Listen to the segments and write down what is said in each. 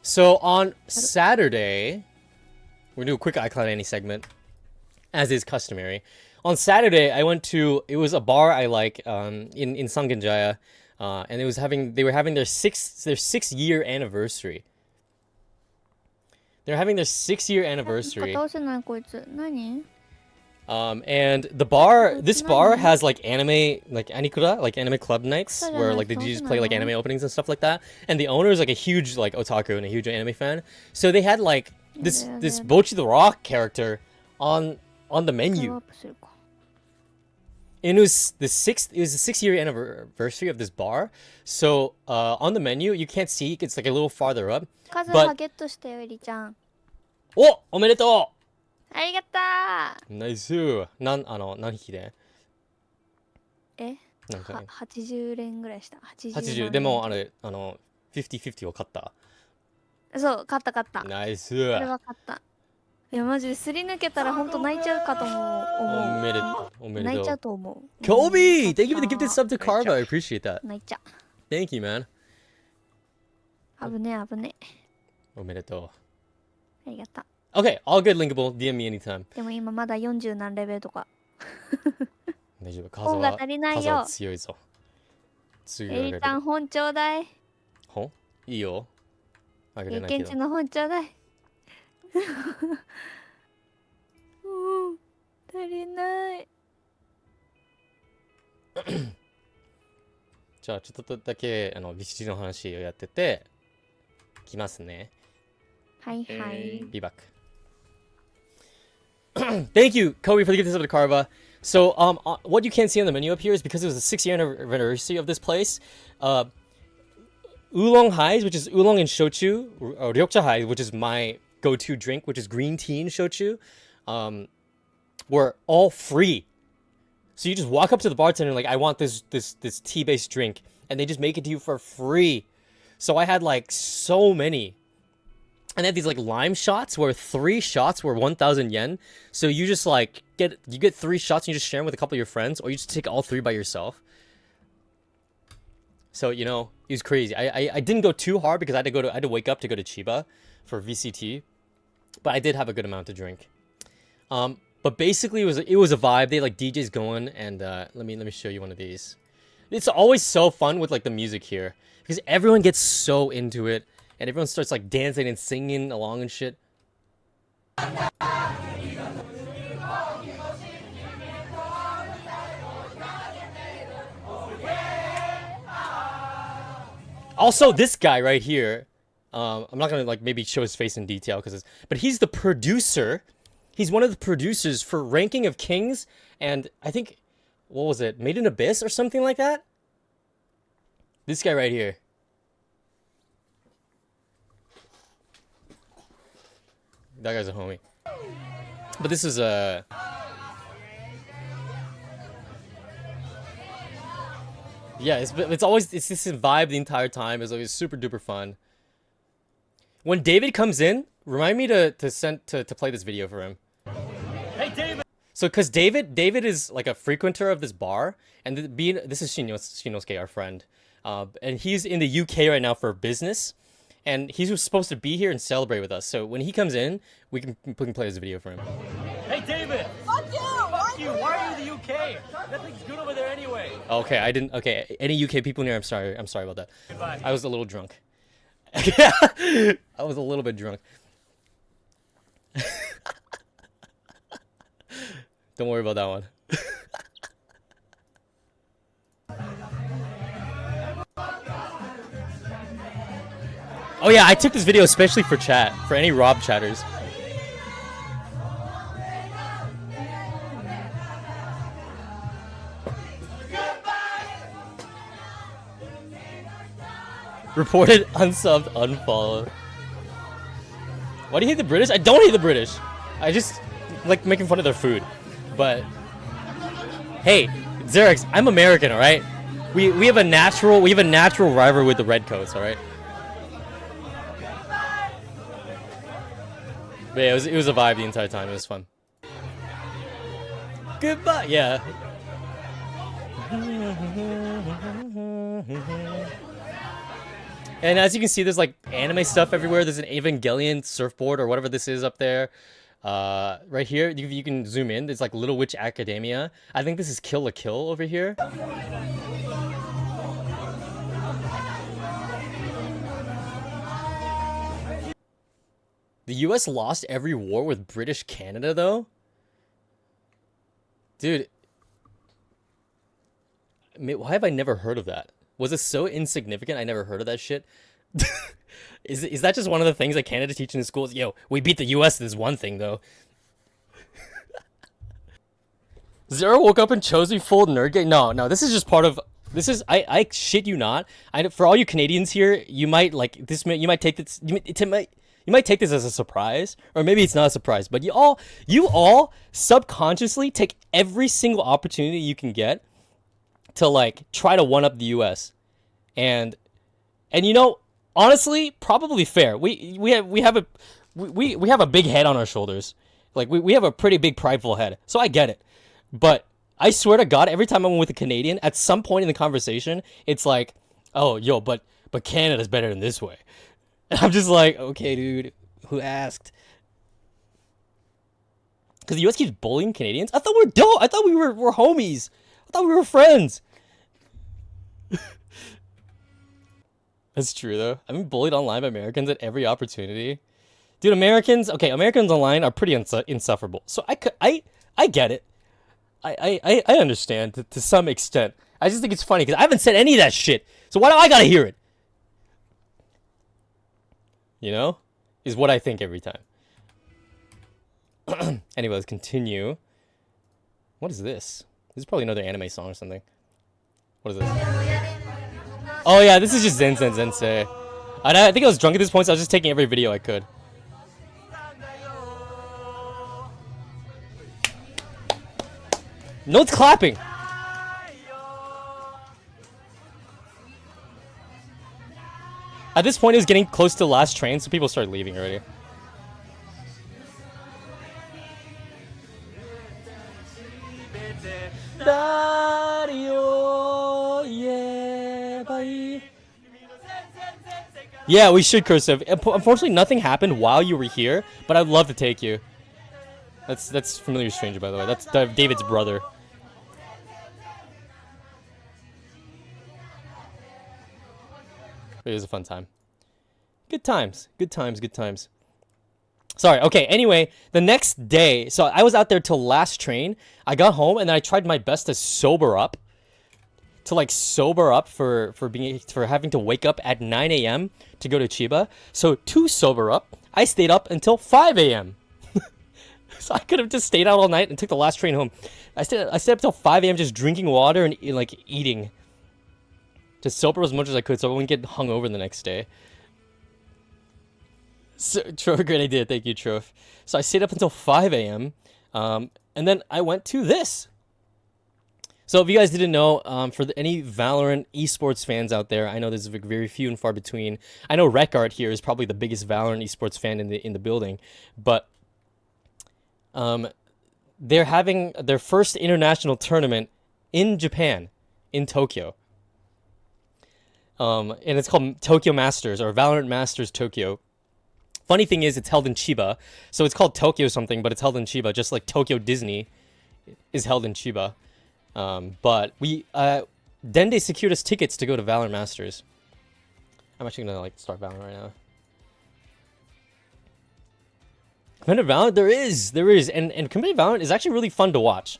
So on Saturday, we're gonna do a quick iCloud Annie segment, as is customary. On Saturday, I went to it was a bar I like in Sangenjaya, and they were having their 6 year anniversary. They're having their 6 year anniversary. And this bar has like anime, like anikura, like anime club nights where like the DJs play like anime openings and stuff like that. And the owner is like a huge like otaku and a huge anime fan. So they had like this Bochi the Rock character on the menu. And it was the 6 year anniversary of this bar. So on the menu you can't see, it's like a little farther up. But お、おめでとう。ありがとう。ナイス。何匹で？なんか80連ぐらいした。80。でも50-50を買った。そう、買った。ナイス。これは買った。いやマジですり抜けたら本当泣いちゃうかと思う。おめでとう。泣いちゃうと思う。Kobe! Thank you for the gifted sub to Carva. I appreciate that. 泣いちゃう。Thank you, man. 危ね。おめでとう。ありがとう。Okay, all good, linkable. DM me anytime. でも今まだ40何レベルとか。大丈夫。本が足りないよ。強いぞ。エリタン本ちょうだい。本？いいよ。あげれないけど。現地の本ちょうだい。足りない。じゃあちょっとだけBCG の話をやっててきますね。はいはい。Be back. Thank you, Kobe, for the gift of the Carva. So, what you can't see on the menu up here is because it was the 6 year anniversary of this place. Oolong Highs, which is oolong and shochu, or ryokcha Highs, which is my go-to drink, which is green tea and shochu, were all free. So you just walk up to the bartender and like, I want this tea-based drink, and they just make it to you for free. So I had like so many. And they had these like lime shots where 3 shots were 1,000 yen. So you just like get 3 shots and you just share them with a couple of your friends, or you just take all 3 by yourself. So it was crazy. I didn't go too hard because I had to wake up to go to Chiba for VCT, but I did have a good amount to drink. But basically it was a vibe. They had like DJs going, and let me show you one of these. It's always so fun with like the music here because everyone gets so into it. And everyone starts like dancing and singing along and shit. Also, this guy right here, I'm not gonna like maybe show his face in detail but he's the producer. He's one of the producers for Ranking of Kings, and I think, what was it, Made in Abyss or something like that? This guy right here. That guy's a homie. But this is a... Yeah, it's this vibe the entire time. It's always super duper fun. When David comes in, remind me to play this video for him. Hey David! So cause David is like a frequenter of this bar, and this is Shinosuke, our friend. And he's in the UK right now for business. And he's supposed to be here and celebrate with us. So when he comes in, we can play this video for him. Hey, David! Fuck you! Fuck you! Why are you in the UK? Nothing's good over there anyway. Okay, any UK people in here, I'm sorry about that. Goodbye. I was a little drunk. I was a little bit drunk. Don't worry about that one. Oh yeah, I took this video especially for chat, for any Rob chatters. Reported, unsubbed, unfollowed. Why do you hate the British? I don't hate the British. I just like making fun of their food. But hey, Xerix, I'm American, alright? We have a natural rivalry with the Redcoats, alright? But yeah, it was a vibe the entire time. It was fun. Goodbye. Yeah. And as you can see, there's like anime stuff everywhere. There's an Evangelion surfboard or whatever this is up there. Right here, you can zoom in. There's like Little Witch Academia. I think this is Kill la Kill over here. The US lost every war with British Canada, though? Dude. Why have I never heard of that? Was it so insignificant I never heard of that shit? Is that just one of the things that Canada teach in the schools? Yo, we beat the US this one thing, though. Zero woke up and chose me full nerd game? No, this is just part of... This is... I shit you not. For all you Canadians here, you might, like, this... You might take this... You might take this as a surprise, or maybe it's not a surprise, but you all subconsciously take every single opportunity you can get to like try to one up the US. And you know, honestly, probably fair. We have a big head on our shoulders. Like we have a pretty big prideful head. So I get it. But I swear to God, every time I'm with a Canadian, at some point in the conversation, it's like, "Oh, yo, but Canada's better in this way." And I'm just like, okay, dude, who asked? Because the US keeps bullying Canadians? I thought we were dope. I thought we were homies. I thought we were friends. That's true, though. I've been bullied online by Americans at every opportunity. Dude, Americans online are pretty insufferable. So I get it. I understand to some extent. I just think it's funny because I haven't said any of that shit. So why do I gotta hear it? You know? Is what I think every time. Anyway, let's continue. What is this? This is probably another anime song or something. What is this? Oh yeah, this is just Zen Sensei. I think I was drunk at this point, so I was just taking every video I could. No clapping! At this point, it was getting close to the last train, so people started leaving already. Yeah, we should, Cursive. Unfortunately, nothing happened while you were here, but I'd love to take you. That's Familiar Stranger, by the way. That's David's brother. It was a fun time. Good times. Good times. Good times. Sorry. Okay. Anyway, the next day, so I was out there till last train. I got home and then I tried my best to sober up. To like sober up for having to wake up at 9 a.m. to go to Chiba. So to sober up, I stayed up until 5 a.m. So I could have just stayed out all night and took the last train home. I stayed up till 5 a.m. just drinking water and like eating. To sober as much as I could so I wouldn't get hungover the next day. So, Trove, great idea. Thank you, Trove. So I stayed up until 5 a.m. And then I went to this. So if you guys didn't know, for any Valorant esports fans out there, I know there's very few and far between. I know Rekart here is probably the biggest Valorant esports fan in the building. But they're having their first international tournament in Japan, in Tokyo. And it's called Tokyo Masters, or Valorant Masters Tokyo. Funny thing is, it's held in Chiba. So it's called Tokyo something, but it's held in Chiba, just like Tokyo Disney is held in Chiba. But Dende secured us tickets to go to Valorant Masters. I'm actually gonna like start Valorant right now. Competitive Valorant? There is. And Competitive Valorant is actually really fun to watch.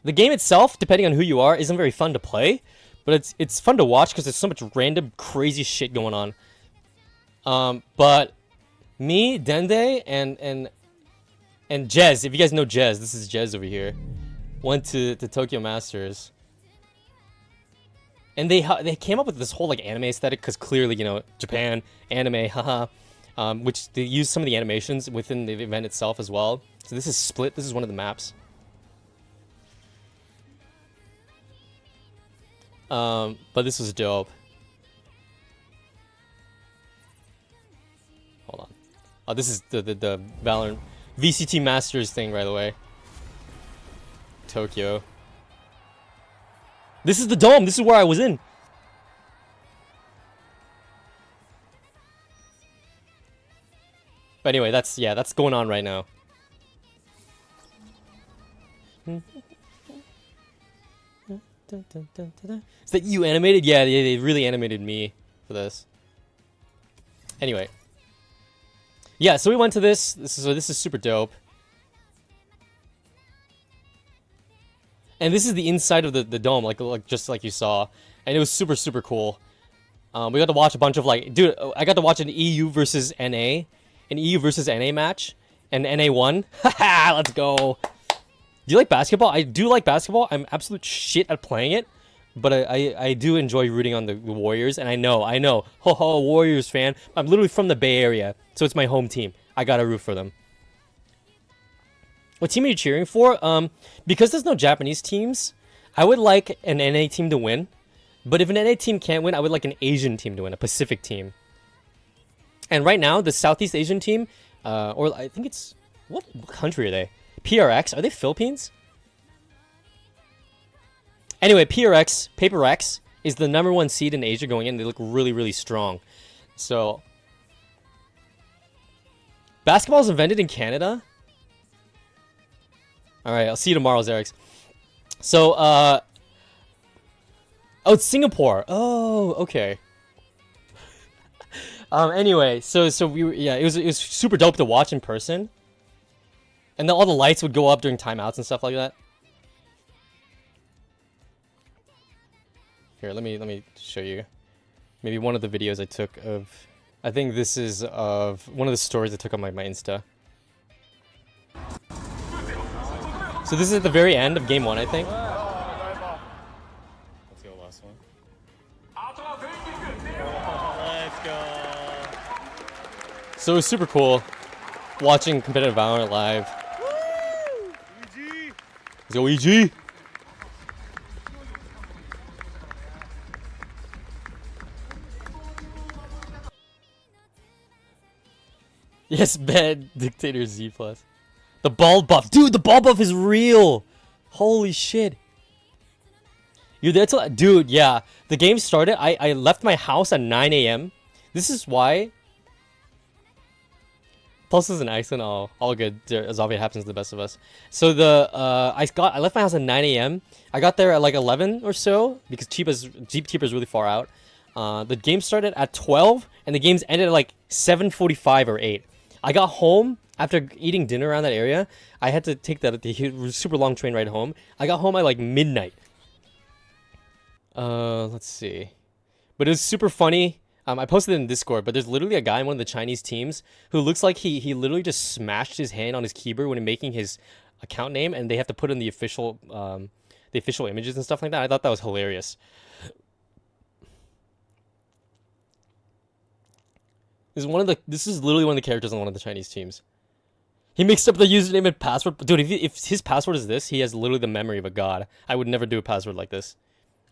The game itself, depending on who you are, isn't very fun to play. But it's fun to watch because there's so much random crazy shit going on. But me, Dende, and Jez, if you guys know Jez, this is Jez over here, went to Tokyo Masters. And they came up with this whole like anime aesthetic because clearly, you know, Japan, anime, haha. Which they use some of the animations within the event itself as well. So this is Split. This is one of the maps. But this was dope. Hold on. Oh, this is the Valorant VCT Masters thing, by the way. Tokyo. This is the dome. This is where I was in. But anyway, that's going on right now. Is that you animated? Yeah, they really animated me for this. Anyway. Yeah, so we went to this. This is super dope. And this is the inside of the dome, like just like you saw. And it was super cool. We got to watch a bunch of dude, I got to watch an EU versus NA. An EU versus NA match. And NA won. Haha, let's go. Do you like basketball? I do like basketball. I'm absolute shit at playing it. But I do enjoy rooting on the Warriors. And I know. Ho ho, Warriors fan. I'm literally from the Bay Area. So it's my home team. I gotta root for them. What team are you cheering for? Because there's no Japanese teams, I would like an NA team to win. But if an NA team can't win, I would like an Asian team to win, a Pacific team. And right now, the Southeast Asian team, or I think it's... What country are they? PRX? Are they Philippines? Anyway, PRX, Paper X, is the #1 seed in Asia going in. They look really strong. So... Basketball is invented in Canada? Alright, I'll see you tomorrow, Xerix. So, oh, it's Singapore. Oh, okay. Anyway, so we were, yeah, it was super dope to watch in person. And then all the lights would go up during timeouts and stuff like that. Here, let me show you. Maybe one of the videos I took of... I think this is of one of the stories I took on my Insta. So this is at the very end of game 1, I think. Let's go last one. Let's go. So it was super cool watching competitive Valorant live. Let's go EG! Yes, bad Dictator Z+. The ball buff. Dude, the ball buff is real. Holy shit. You're there till... Dude, yeah. The game started. I left my house at 9 a.m. This is why... Plus is an accent. Oh, all good. As often happens to the best of us. So the... I left my house at 9 a.m. I got there at like 11 or so. Because Chiba is really far out. The game started at 12. And the games ended at like 7:45 or 8. I got home after eating dinner around that area. I had to take the super long train ride home. I got home at like midnight. Let's see. But it was super funny. I posted it in Discord, but there's literally a guy in one of the Chinese teams who looks like he literally just smashed his hand on his keyboard when making his account name, and they have to put in the official images and stuff like that. I thought that was hilarious. This is literally one of the characters on one of the Chinese teams. He mixed up the username and password. Dude, if his password is this, he has literally the memory of a god. I would never do a password like this.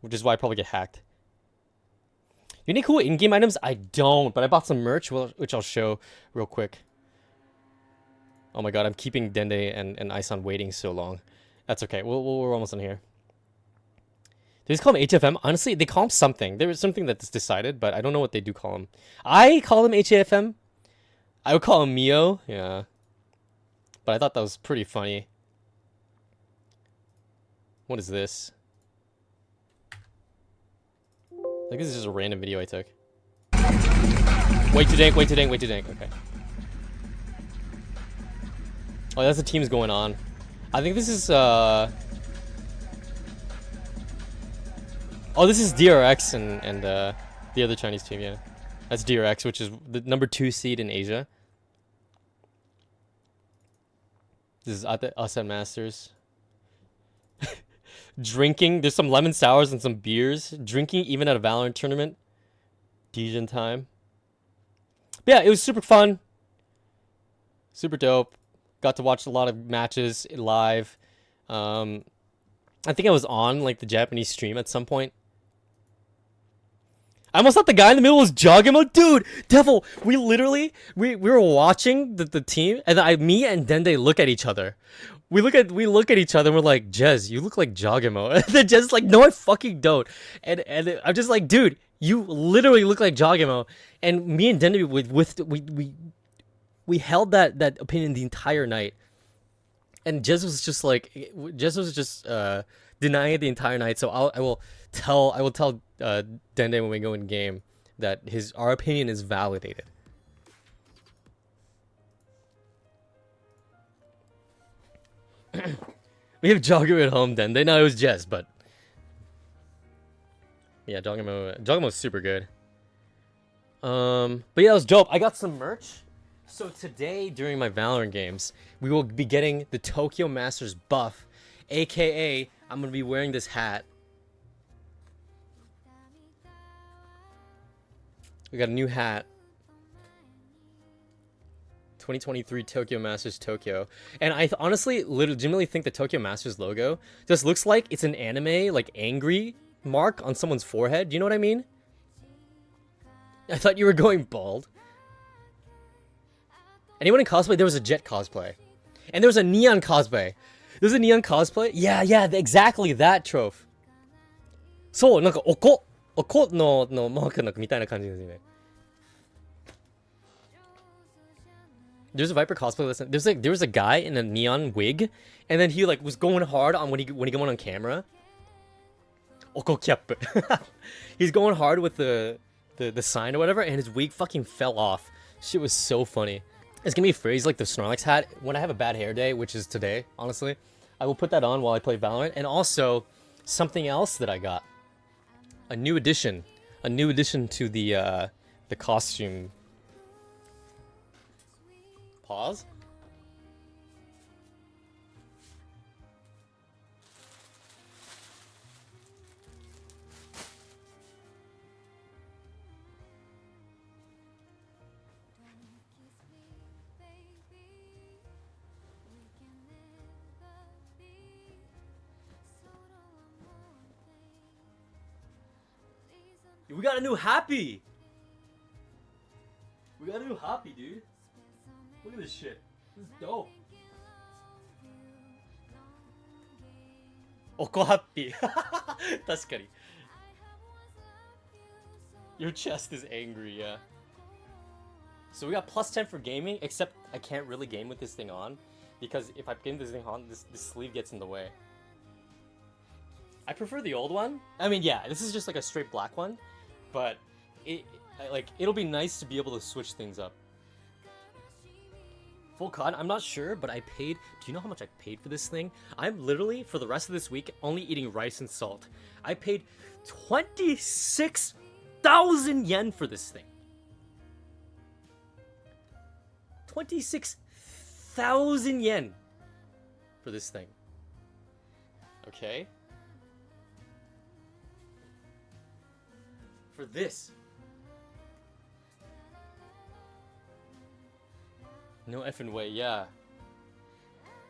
Which is why I probably get hacked. You need cool in-game items? I don't, but I bought some merch, which I'll show real quick. Oh my god, I'm keeping Dende and Isan waiting so long. That's okay, we're almost in here. They just call him HFM? Honestly, they call him something. There is something that's decided, but I don't know what they do call him. I call him HFM. I would call him Mio. Yeah. But I thought that was pretty funny. What is this? Like, this is just a random video I took. Wait to dank. Okay. Oh, that's the teams going on. I think this is, Oh, this is DRX and the other Chinese team, yeah. That's DRX, which is the #2 seed in Asia. This is us at Masters. Drinking. There's some lemon sours and some beers. Drinking even at a Valorant tournament. Dijon time. But yeah, it was super fun. Super dope. Got to watch a lot of matches live. I think I was on like the Japanese stream at some point. I almost thought the guy in the middle was Jogamo. Dude, Devil, we literally, we were watching the team, and me and Dende look at each other. We look at each other and we're like, Jez, you look like Jogamo. And then Jez is like, no, I fucking don't. And I'm just like, dude, you literally look like Jogamo. And me and Dende, We held that opinion the entire night, and Jez was just like, denying it the entire night. So I will tell Dende when we go in game that our opinion is validated. We have Jogger at home. Dende, no, it was Jez, but yeah, Joggermo's super good. But yeah, it was dope. I got some merch. So today, during my Valorant games, we will be getting the Tokyo Masters buff, aka I'm gonna be wearing this hat. We got a new hat. 2023 Tokyo Masters Tokyo. And I honestly legitimately think the Tokyo Masters logo just looks like it's an anime, like, angry mark on someone's forehead. Do you know what I mean? I thought you were going bald. Anyone in cosplay? There was a Jet cosplay. And there was a Neon cosplay. There's a Neon cosplay? Yeah, exactly that, Troph. So, なんかおこのマークなんかみたいな感じですね。There's a Viper cosplay. Listen, there was a guy in a neon wig, and then he like was going hard on when he went on camera. Oko cap. He's going hard with the sign or whatever, and his wig fucking fell off. Shit was so funny. It's gonna be a phrase like the Snorlax hat. When I have a bad hair day, which is today, honestly, I will put that on while I play Valorant. And also, something else that I got. A new addition to the costume. Pause. We got a new Happy! We got a new Happy, dude. Look at this shit. This is dope. Oko Happy. 確かに. Your chest is angry, yeah. So we got +10 for gaming, except I can't really game with this thing on, because if I game this thing on, this sleeve gets in the way. I prefer the old one. I mean, yeah, this is just like a straight black one, but it'll be nice to be able to switch things up. Full COD? I'm not sure, but I paid... Do you know how much I paid for this thing? I'm literally, for the rest of this week, only eating rice and salt. I paid 26,000 yen for this thing. 26,000 yen for this thing. Okay? For this. No effing way, yeah.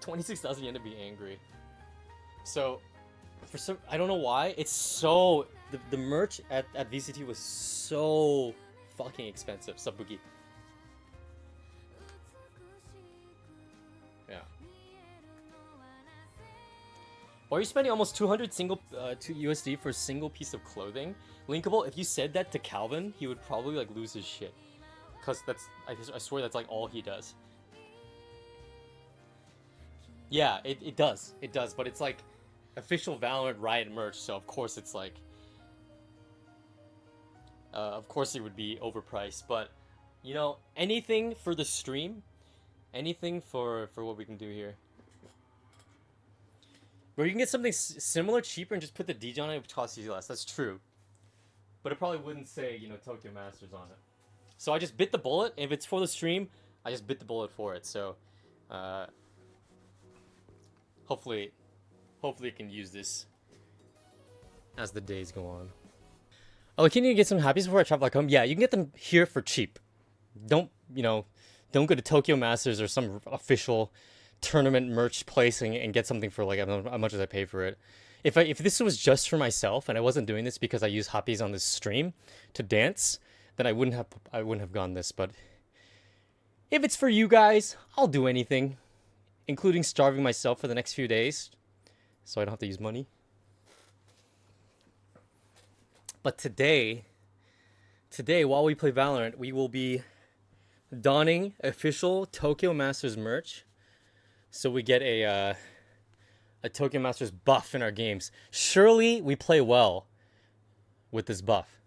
26,000 yen to be angry. So, for some, I don't know why, it's so, the merch at VCT was so fucking expensive. Sabuki. Yeah. Why are you spending almost 200 USD for a single piece of clothing? Linkable, if you said that to Calvin, he would probably like lose his shit. Cause I swear that's like all he does. Yeah, it does, but it's like official Valorant Riot merch, so of course it's like, of course it would be overpriced, but you know, anything for the stream, anything for what we can do here. Where you can get something similar, cheaper, and just put the DJ on it, which costs you less. That's true. But it probably wouldn't say, you know, Tokyo Masters on it. So I just bit the bullet. If it's for the stream, I just bit the bullet for it. So, hopefully you can use this as the days go on. Oh, can you get some Happies before I travel back home? Yeah, you can get them here for cheap. Don't go to Tokyo Masters or some official tournament merch place and get something for like how much did I pay for it. If this was just for myself and I wasn't doing this because I use Happies on this stream to dance, then I wouldn't have gone this. But if it's for you guys, I'll do anything, including starving myself for the next few days, so I don't have to use money. But today, while we play Valorant, we will be donning official Tokyo Masters merch, so we get a Tokyo Masters buff in our games. Surely we play well with this buff.